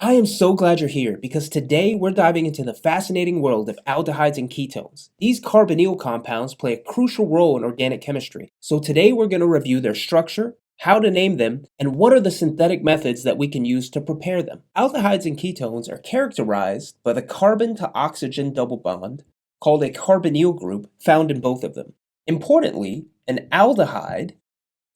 I am so glad you're here because today we're diving into the fascinating world of aldehydes and ketones. These carbonyl compounds play a crucial role in organic chemistry. So today we're going to review their structure, how to name them, and what are the synthetic methods that we can use to prepare them. Aldehydes and ketones are characterized by the carbon to oxygen double bond, called a carbonyl group, found in both of them. Importantly, an aldehyde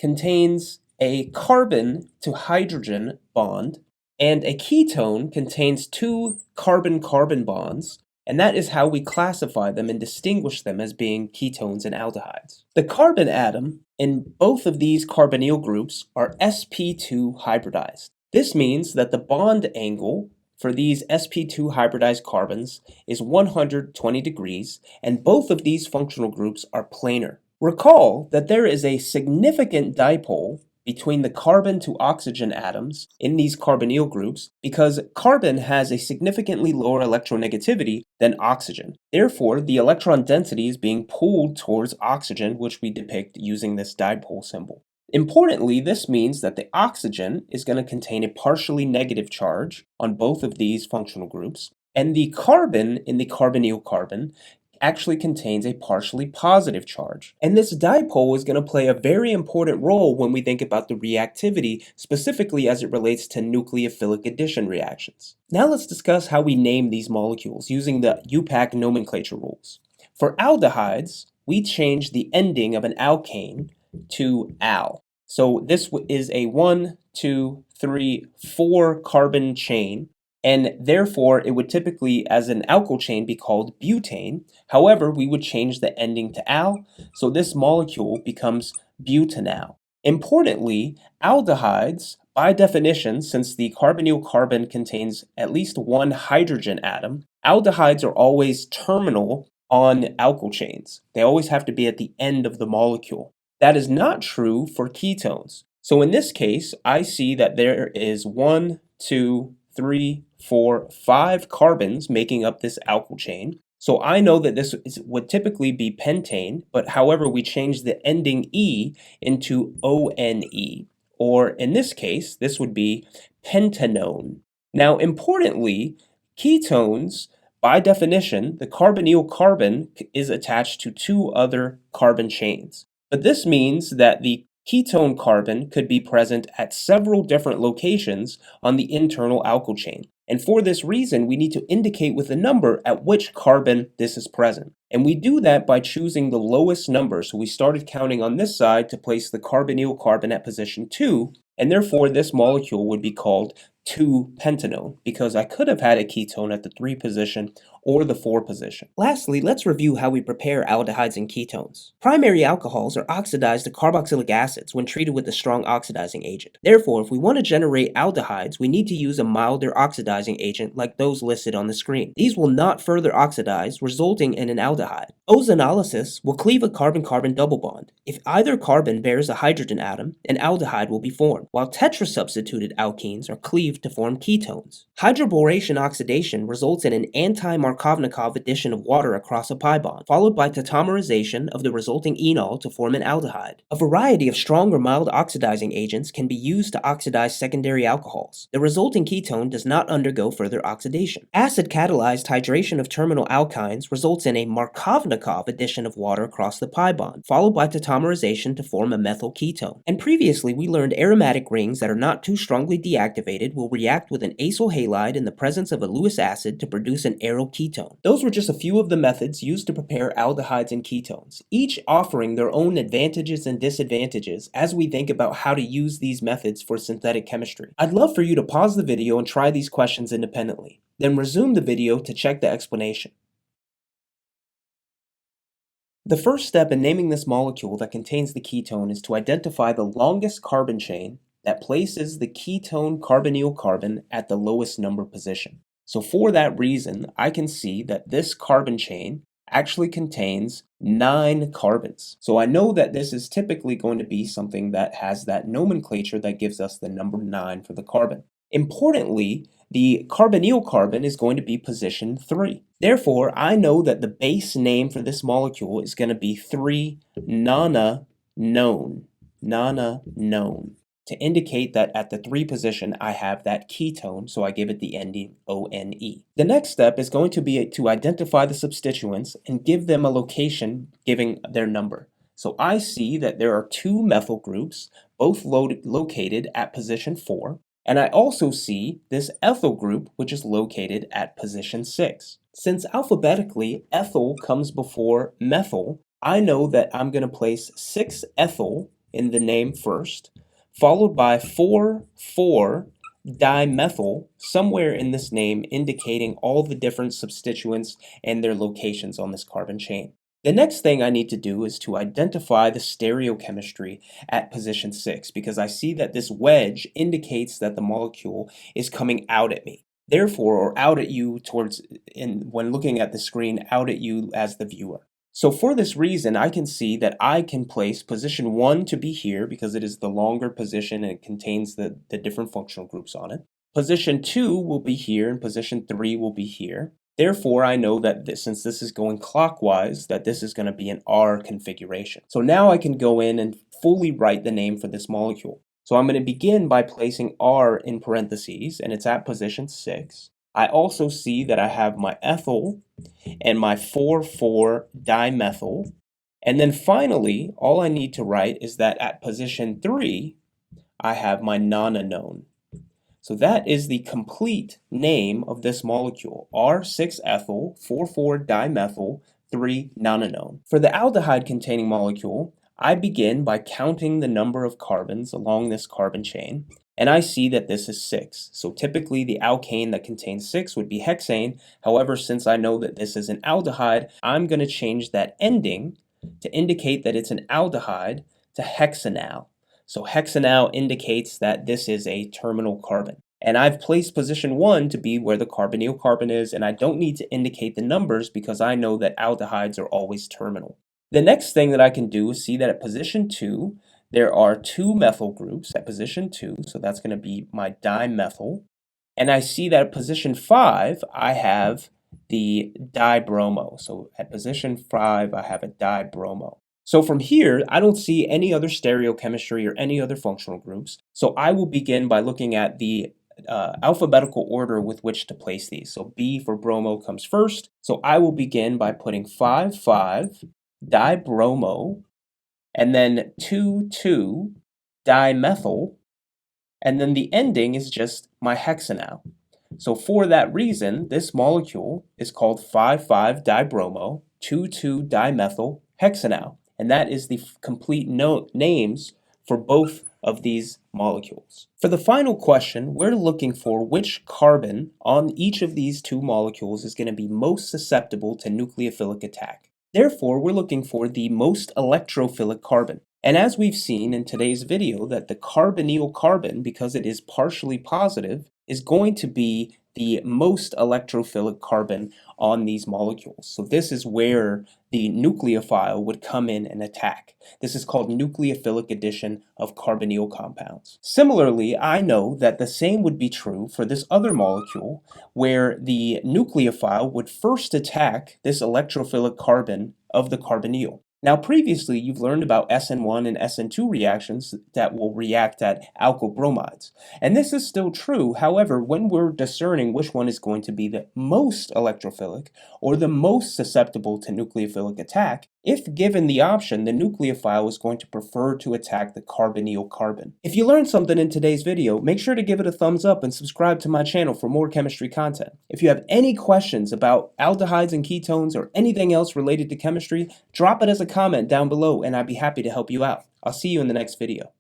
contains a carbon to hydrogen bond, and a ketone contains two carbon-carbon bonds, and that is how we classify them and distinguish them as being ketones and aldehydes. The carbon atom in both of these carbonyl groups are sp2 hybridized. This means that the bond angle for these sp2 hybridized carbons is 120 degrees, and both of these functional groups are planar. Recall that there is a significant dipole between the carbon to oxygen atoms in these carbonyl groups because carbon has a significantly lower electronegativity than oxygen. Therefore, the electron density is being pulled towards oxygen, which we depict using this dipole symbol. Importantly, this means that the oxygen is going to contain a partially negative charge on both of these functional groups, and the carbon in the carbonyl carbon actually contains a partially positive charge. And this dipole is going to play a very important role when we think about the reactivity, specifically as it relates to nucleophilic addition reactions. Now let's discuss how we name these molecules using the UPAC nomenclature rules. For aldehydes, we change the ending of an alkane to al. So this is a 1, 2, 3, 4 carbon chain, and therefore it would typically, as an alkyl chain, be called butane. However, we would change the ending to al, so this molecule becomes butanal. Importantly, aldehydes, by definition, since the carbonyl carbon contains at least one hydrogen atom, aldehydes are always terminal on alkyl chains. They always have to be at the end of the molecule. That is not true for ketones. So in this case, I see that there is 1, 2, 3, 4, 5 carbons making up this alkyl chain. So I know that would typically be pentane, but however, we change the ending E into ONE, or in this case, this would be pentanone. Now, importantly, ketones, by definition, the carbonyl carbon is attached to two other carbon chains. But this means that the ketone carbon could be present at several different locations on the internal alkyl chain. And for this reason, we need to indicate with a number at which carbon this is present. And we do that by choosing the lowest number. So we started counting on this side to place the carbonyl carbon at position 2, and therefore this molecule would be called 2-pentanone, because I could have had a ketone at the 3 position or the 4 position. Lastly, let's review how we prepare aldehydes and ketones. Primary alcohols are oxidized to carboxylic acids when treated with a strong oxidizing agent. Therefore, if we want to generate aldehydes, we need to use a milder oxidizing agent like those listed on the screen. These will not further oxidize, resulting in an aldehyde. Ozonolysis will cleave a carbon-carbon double bond. If either carbon bears a hydrogen atom, an aldehyde will be formed, while tetrasubstituted alkenes are cleaved to form ketones. Hydroboration oxidation results in an anti-Markovnikov addition of water across a pi bond, followed by tautomerization of the resulting enol to form an aldehyde. A variety of strong or mild oxidizing agents can be used to oxidize secondary alcohols. The resulting ketone does not undergo further oxidation. Acid-catalyzed hydration of terminal alkynes results in a Markovnikov addition of water across the pi bond, followed by tautomerization to form a methyl ketone. And previously, we learned aromatic rings that are not too strongly deactivated will react with an acyl halide in the presence of a Lewis acid to produce an aryl ketone. Those were just a few of the methods used to prepare aldehydes and ketones, each offering their own advantages and disadvantages as we think about how to use these methods for synthetic chemistry. I'd love for you to pause the video and try these questions independently, then resume the video to check the explanation. The first step in naming this molecule that contains the ketone is to identify the longest carbon chain that places the ketone carbonyl carbon at the lowest number position. So for that reason, I can see that this carbon chain actually contains 9 carbons. So I know that this is typically going to be something that has that nomenclature that gives us the number 9 for the carbon. Importantly, the carbonyl carbon is going to be position 3. Therefore, I know that the base name for this molecule is going to be 3-nonanone. Nonanone. to indicate that at the 3 position I have that ketone, so I give it the ending ONE. The next step is going to be to identify the substituents and give them a location giving their number. So I see that there are 2 methyl groups, both located at position 4, and I also see this ethyl group, which is located at position 6. Since alphabetically ethyl comes before methyl, I know that I'm going to place 6-ethyl in the name first, followed by 4,4-dimethyl somewhere in this name, indicating all the different substituents and their locations on this carbon chain. The next thing I need to do is to identify the stereochemistry at position 6, because I see that this wedge indicates that the molecule is coming out at me. Therefore, or out at you when looking at the screen, out at you as the viewer. So for this reason, I can see that I can place position 1 to be here because it is the longer position and it contains the different functional groups on it. Position 2 will be here and position 3 will be here. Therefore, I know that since this is going clockwise, that this is going to be an R configuration. So now I can go in and fully write the name for this molecule. So I'm going to begin by placing R in parentheses, and it's at position 6. I also see that I have my ethyl and my 4,4-dimethyl. And then finally, all I need to write is that at position 3, I have my nonanone. So that is the complete name of this molecule, R6-ethyl, 4,4-dimethyl, 3-nonanone. For the aldehyde-containing molecule, I begin by counting the number of carbons along this carbon chain, and I see that this is 6. So typically the alkane that contains 6 would be hexane. However, since I know that this is an aldehyde, I'm going to change that ending to indicate that it's an aldehyde to hexanal. So hexanal indicates that this is a terminal carbon. And I've placed position 1 to be where the carbonyl carbon is, and I don't need to indicate the numbers because I know that aldehydes are always terminal. The next thing that I can do is see that at position 2, there are 2 methyl groups at position 2, so that's going to be my dimethyl. And I see that at position 5, I have the dibromo. So at position 5, I have a dibromo. So from here, I don't see any other stereochemistry or any other functional groups. So I will begin by looking at the alphabetical order with which to place these. So B for bromo comes first. So I will begin by putting 5,5-dibromo, and then 2,2-dimethyl, and then the ending is just my hexanal. So for that reason, this molecule is called 5,5-dibromo, 2,2-dimethyl hexanal. And that is the complete names for both of these molecules. For the final question, we're looking for which carbon on each of these 2 molecules is going to be most susceptible to nucleophilic attack. Therefore, we're looking for the most electrophilic carbon. And as we've seen in today's video, that the carbonyl carbon, because it is partially positive, is going to be the most electrophilic carbon on these molecules. So this is where the nucleophile would come in and attack. This is called nucleophilic addition of carbonyl compounds. Similarly, I know that the same would be true for this other molecule, where the nucleophile would first attack this electrophilic carbon of the carbonyl. Now previously you've learned about SN1 and SN2 reactions that will react at alkyl bromides. And this is still true, however, when we're discerning which one is going to be the most electrophilic or the most susceptible to nucleophilic attack, if given the option, the nucleophile is going to prefer to attack the carbonyl carbon. If you learned something in today's video, make sure to give it a thumbs up and subscribe to my channel for more chemistry content. If you have any questions about aldehydes and ketones or anything else related to chemistry, drop it as a comment down below and I'd be happy to help you out. I'll see you in the next video.